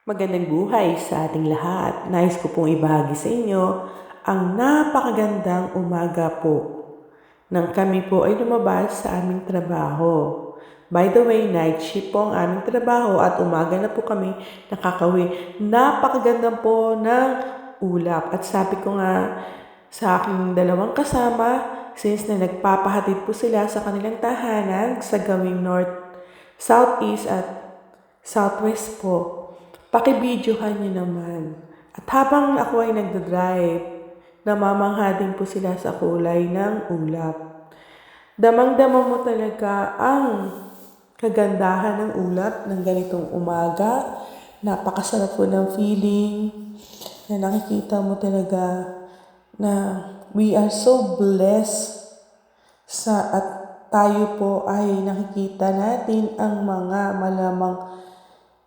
Magandang buhay sa ating lahat. Nais ko pong ibahagi sa inyo ang napakagandang umaga po nang kami po ay lumabas sa aming trabaho. By the way, night shift po ang aming trabaho at umaga na po kami nakakauwi. Napakaganda po ng ulap at sabi ko nga sa aking dalawang kasama, since na nagpapahatid po sila sa kanilang tahanan sa gawing north, southeast at southwest po, pakibidyohan niyo naman. At habang ako ay nagdadrive, namamangha din po sila sa kulay ng ulap. Damang-dama mo talaga ang kagandahan ng ulap ng ganitong umaga. Napakasarap po ng feeling na nakikita mo talaga na we are so blessed at tayo po ay nakikita natin ang mga malamang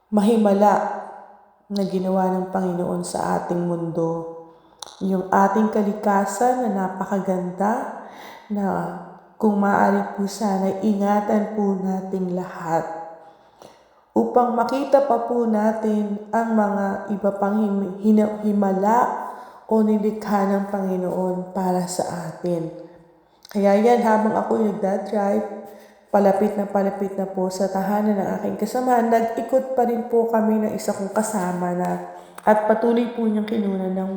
mahimala na ginawa ng Panginoon sa ating mundo. Yung ating kalikasan na napakaganda na kung maaari po sana ingatan po nating lahat upang makita pa po natin ang mga iba pang himala o nilikha ng Panginoon para sa atin. Kaya yan, habang ako nagdadrive, palapit na po sa tahanan ng aking kasamahan, nag-ikot pa rin po kami ng isa kong kasama na at patuloy po niyang kinunan ng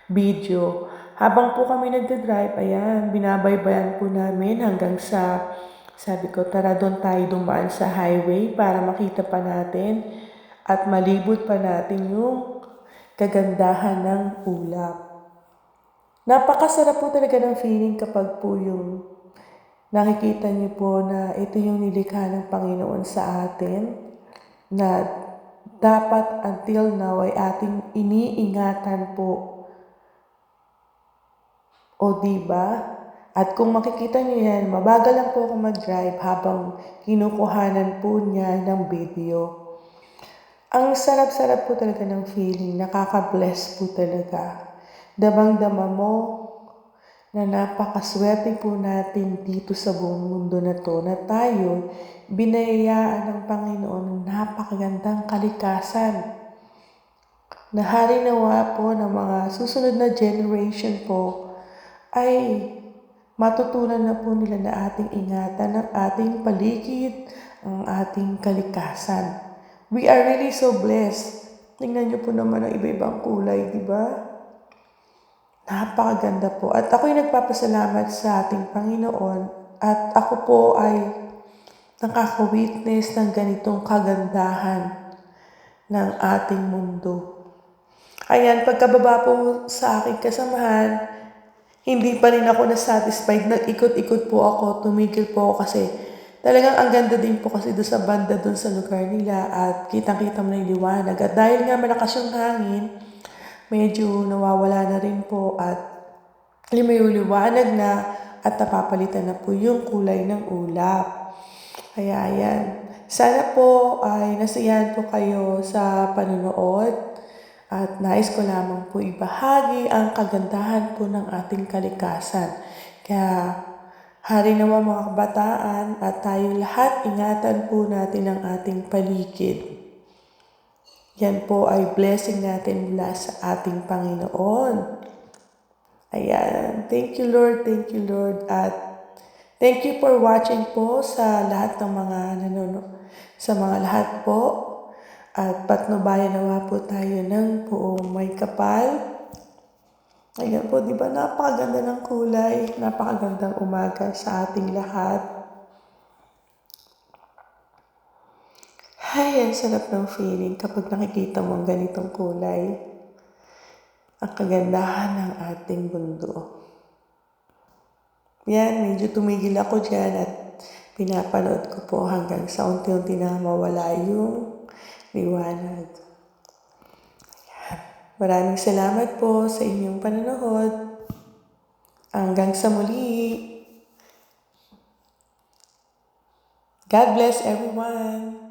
video. Habang po kami nagdadrive, ayan, binabaybayan po namin hanggang sa, sabi ko, tara doon tayo dumaan sa highway para makita pa natin at malibot pa natin yung kagandahan ng ulap. Napakasarap po talaga ng feeling kapag po yung nakikita niyo po na ito yung nilikha ng Panginoon sa atin na dapat until now ay ating iniingatan po. O diba? At kung makikita niyo yan, mabagal lang po ako mag-drive habang kinukuhanan po niya ng video. Ang sarap-sarap po talaga ng feeling, nakaka-bless po talaga. Damang-dama mo na napakaswerte po natin dito sa buong mundo na to na tayo binayayaan ng Panginoon ng napakagandang kalikasan na harinawa po ng mga susunod na generation po ay matutunan na po nila na ating ingatan ang ating paligid, ang ating kalikasan. We are really so blessed. Tingnan niyo po naman ang iba-ibang kulay, di ba? Napakaganda po. At ako'y nagpapasalamat sa ating Panginoon at ako po ay nakaka-witness ng ganitong kagandahan ng ating mundo. Ayan, pagkababa po sa aking kasamahan, hindi pa rin ako na-satisfied. Nag-ikot-ikot po ako, tumigil po ako kasi talagang ang ganda din po kasi doon sa banda doon sa lugar nila at kitang-kita mo na yung liwanag. At dahil nga malakas yung hangin, medyo nawawala na rin po at may liwanag na at napapalitan na po yung kulay ng ulap. Kaya ayan, sana po ay nasiyahan po kayo sa panonood at nais ko lamang po ibahagi ang kagandahan po ng ating kalikasan. Kaya hari nawa mga kabataan at tayong lahat ingatan po natin ang ating paligid. Yan po ay blessing natin mula sa ating Panginoon. Ayan. Thank you, Lord. Thank you, Lord. At thank you for watching po sa lahat ng mga sa mga lahat po. At patnubayan nawa po tayo ng buong may kapal. Ayan po, di ba? Napakaganda ng kulay. Napakagandang umaga sa ating lahat. Ay, ang sarap ng feeling kapag nakikita mo ang ganitong kulay. Ang kagandahan ng ating mundo. Yan, medyo tumigil ako dyan at pinapanood ko po hanggang sa unti-unti na mawala yung liwanag. Yan. Maraming salamat po sa inyong panonood. Hanggang sa muli. God bless everyone.